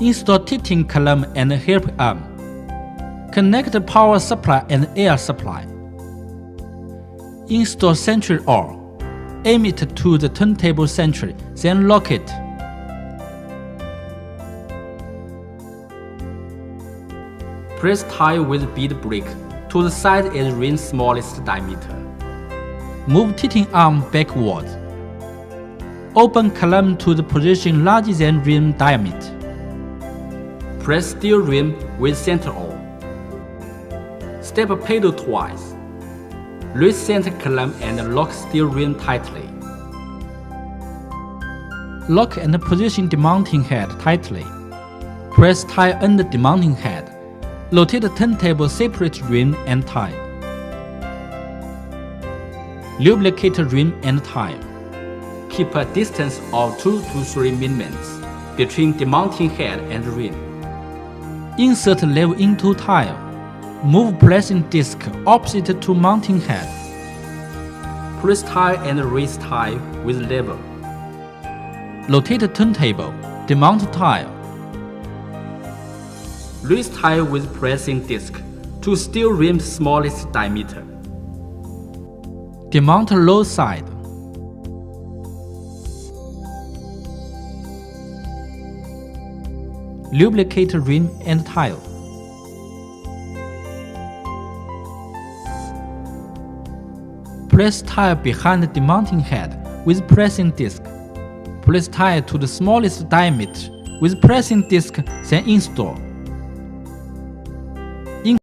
Install heating column and help arm. Connect the power supply and air supply. Install central OR. Aim it to the turntable central, then lock it. Press tie with bead brake to the side as rim's smallest diameter. Move heating arm backward. Open column to the position larger than rim diameter. Press steel rim with center OR. Step pedal twice. Raise center column and lock steel rim tightly. Lock and position demounting head tightly. Press tie under demounting head. Rotate the turntable, separate rim and tie. Lubricate rim and tie. Keep a distance of 2 to 3 mm between demounting head and rim. Insert lever into tile. Move pressing disc opposite to mounting head. Press tie and raise tie with lever. Rotate turntable. Demount tile. Raise tie with pressing disc to steel rim's smallest diameter. Demount low side. Lubricate rim and tile. Press tile behind the demounting head with pressing disc. Press tile to the smallest diameter with pressing disc, then install.